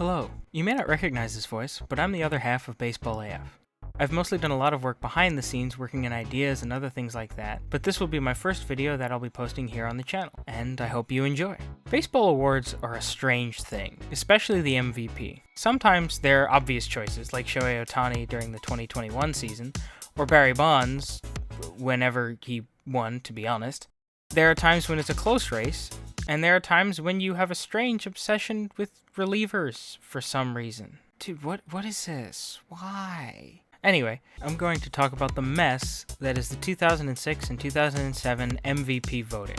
Hello. You may not recognize this voice, but I'm the other half of Baseball AF. I've mostly done a lot of work behind the scenes working on ideas and other things like that, but this will be my first video that I'll be posting here on the channel, and I hope you enjoy. Baseball awards are a strange thing, especially the MVP. Sometimes they're obvious choices, like Shohei Ohtani during the 2021 season, or Barry Bonds, whenever he won, to be honest. There are times when it's a close race, and there are times when you have a strange obsession with relievers for some reason. Dude, what is this? Why? Anyway, I'm going to talk about the mess that is the 2006 and 2007 MVP voting.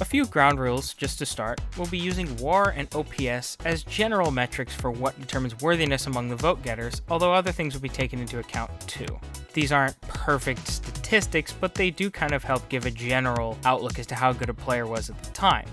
A few ground rules, just to start. We'll be using WAR and OPS as general metrics for what determines worthiness among the vote getters, although other things will be taken into account too. These aren't perfect statistics, but they do kind of help give a general outlook as to how good a player was at the time.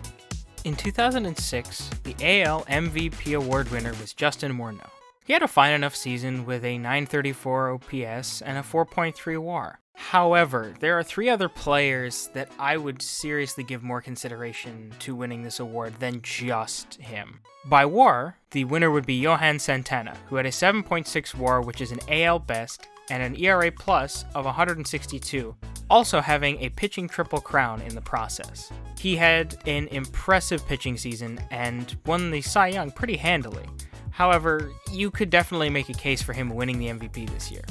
In 2006, the AL MVP award winner was Justin Morneau. He had a fine enough season with a 934 OPS and a 4.3 WAR. However, there are three other players that I would seriously give more consideration to winning this award than just him. By WAR, the winner would be Johan Santana, who had a 7.6 WAR, which is an AL best, and an ERA plus of 162, also having a pitching triple crown in the process. He had an impressive pitching season and won the Cy Young pretty handily. However, you could definitely make a case for him winning the MVP this year.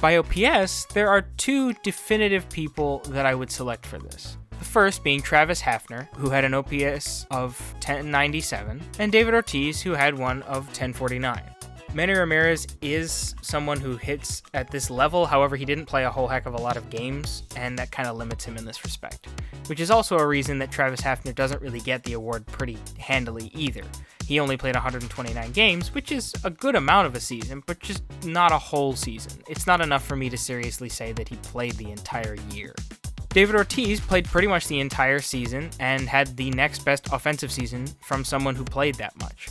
By OPS, there are two definitive people that I would select for this. The first being Travis Hafner, who had an OPS of 1097, and David Ortiz, who had one of 1049. Manny Ramirez is someone who hits at this level, however he didn't play a whole heck of a lot of games, and that kind of limits him in this respect. Which is also a reason that Travis Hafner doesn't really get the award pretty handily either. He only played 129 games, which is a good amount of a season, but just not a whole season. It's not enough for me to seriously say that he played the entire year. David Ortiz played pretty much the entire season and had the next best offensive season from someone who played that much.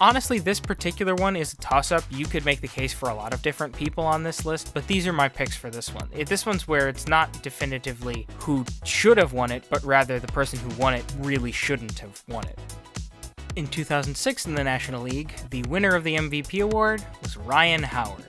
Honestly, this particular one is a toss-up. You could make the case for a lot of different people on this list, but these are my picks for this one. This one's where it's not definitively who should have won it, but rather the person who won it really shouldn't have won it. In 2006 in the National League, the winner of the MVP award was Ryan Howard.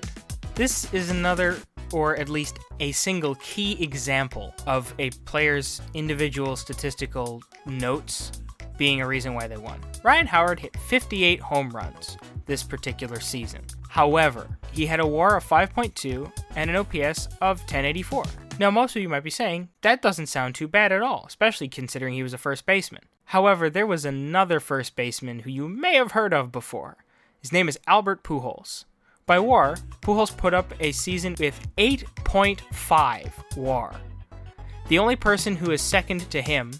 This is another, or at least a single key example of a player's individual statistical notes being a reason why they won. Ryan Howard hit 58 home runs this particular season. However, he had a WAR of 5.2 and an OPS of 1084. Now, most of you might be saying, that doesn't sound too bad at all, especially considering he was a first baseman. However, there was another first baseman who you may have heard of before. His name is Albert Pujols. By WAR, Pujols put up a season with 8.5 WAR. The only person who is second to him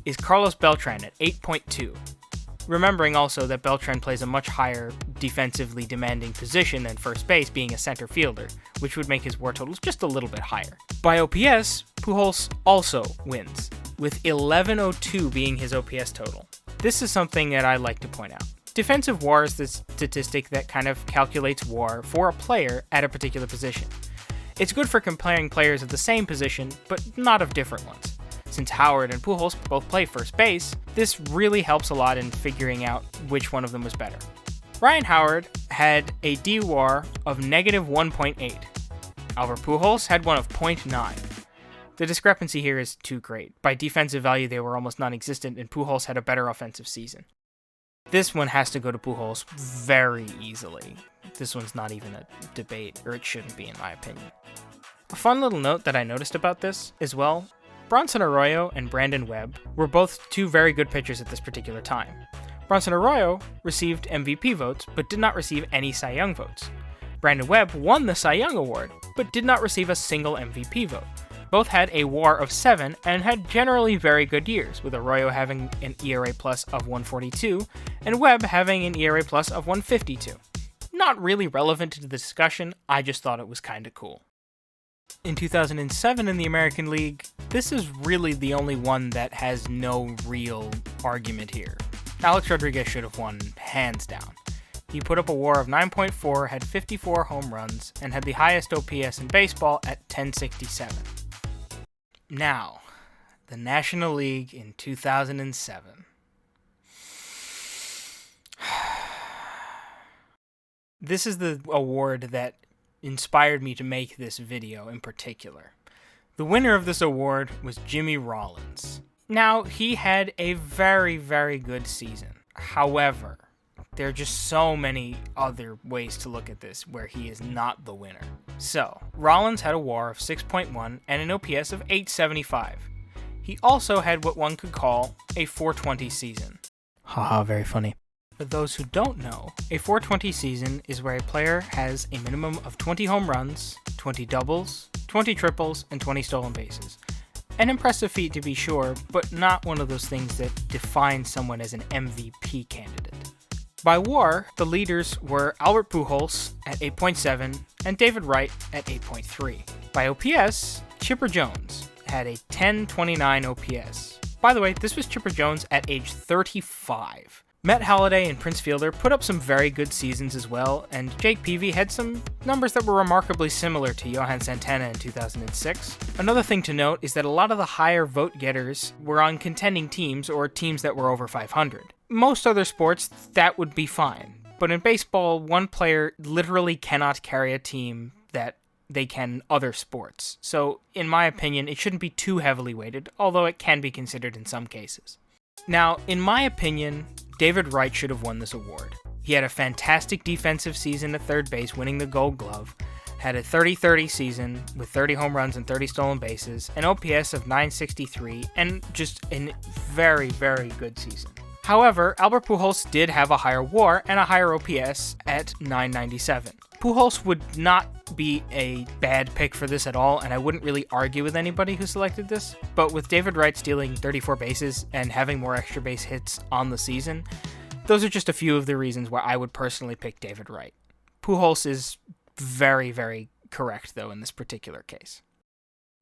is Carlos Beltran at 8.2. Remembering also that Beltran plays a much higher defensively demanding position than first base, being a center fielder, which would make his WAR totals just a little bit higher. By OPS, Pujols also wins, with 1102 being his OPS total. This is something that I like to point out. Defensive WAR is the statistic that kind of calculates WAR for a player at a particular position. It's good for comparing players of the same position, but not of different ones. Since Howard and Pujols both play first base, this really helps a lot in figuring out which one of them was better. Ryan Howard had a DWAR of negative 1.8. Albert Pujols had one of 0.9. The discrepancy here is too great. By defensive value, they were almost non-existent, and Pujols had a better offensive season. This one has to go to Pujols very easily. This one's not even a debate, or it shouldn't be in my opinion. A fun little note that I noticed about this as well, Bronson Arroyo and Brandon Webb were both two very good pitchers at this particular time. Bronson Arroyo received MVP votes, but did not receive any Cy Young votes. Brandon Webb won the Cy Young award, but did not receive a single MVP vote. Both had a WAR of 7 and had generally very good years, with Arroyo having an ERA plus of 142 and Webb having an ERA plus of 152. Not really relevant to the discussion, I just thought it was kinda cool. In 2007 in the American League, this is really the only one that has no real argument here. Alex Rodriguez should have won hands down. He put up a WAR of 9.4, had 54 home runs, and had the highest OPS in baseball at 1067. Now, the National League in 2007. This is the award that inspired me to make this video in particular. The winner of this award was Jimmy Rollins. Now, he had a very, very good season. However, there are just so many other ways to look at this where he is not the winner. So, Rollins had a WAR of 6.1 and an OPS of 875. He also had what one could call a 420 season. Haha, very funny. For those who don't know, a 420 season is where a player has a minimum of 20 home runs, 20 doubles, 20 triples, and 20 stolen bases. An impressive feat to be sure, but not one of those things that define someone as an MVP candidate. By WAR, the leaders were Albert Pujols at 8.7 and David Wright at 8.3. By OPS, Chipper Jones had a 1029 OPS. By the way, this was Chipper Jones at age 35. Matt Holliday and Prince Fielder put up some very good seasons as well, and Jake Peavy had some numbers that were remarkably similar to Johan Santana in 2006. Another thing to note is that a lot of the higher vote getters were on contending teams or teams that were over 500. Most other sports, that would be fine, but in baseball, one player literally cannot carry a team that they can in other sports. So, in my opinion, it shouldn't be too heavily weighted, although it can be considered in some cases. Now, in my opinion, David Wright should have won this award. He had a fantastic defensive season at third base, winning the Gold Glove, had a 30-30 season with 30 home runs and 30 stolen bases, an OPS of 963, and just a very, very good season. However, Albert Pujols did have a higher WAR and a higher OPS at 997. Pujols would not be a bad pick for this at all, and I wouldn't really argue with anybody who selected this, but with David Wright stealing 34 bases and having more extra base hits on the season, those are just a few of the reasons why I would personally pick David Wright. Pujols is very, very correct, though, in this particular case.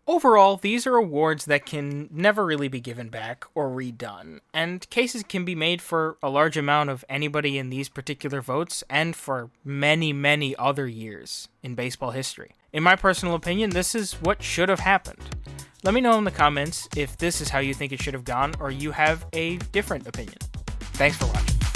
Overall, these are awards that can never really be given back or redone, and cases can be made for a large amount of anybody in these particular votes and for many, many other years in baseball history. In my personal opinion, this is what should have happened. Let me know in the comments if this is how you think it should have gone or you have a different opinion. Thanks for watching.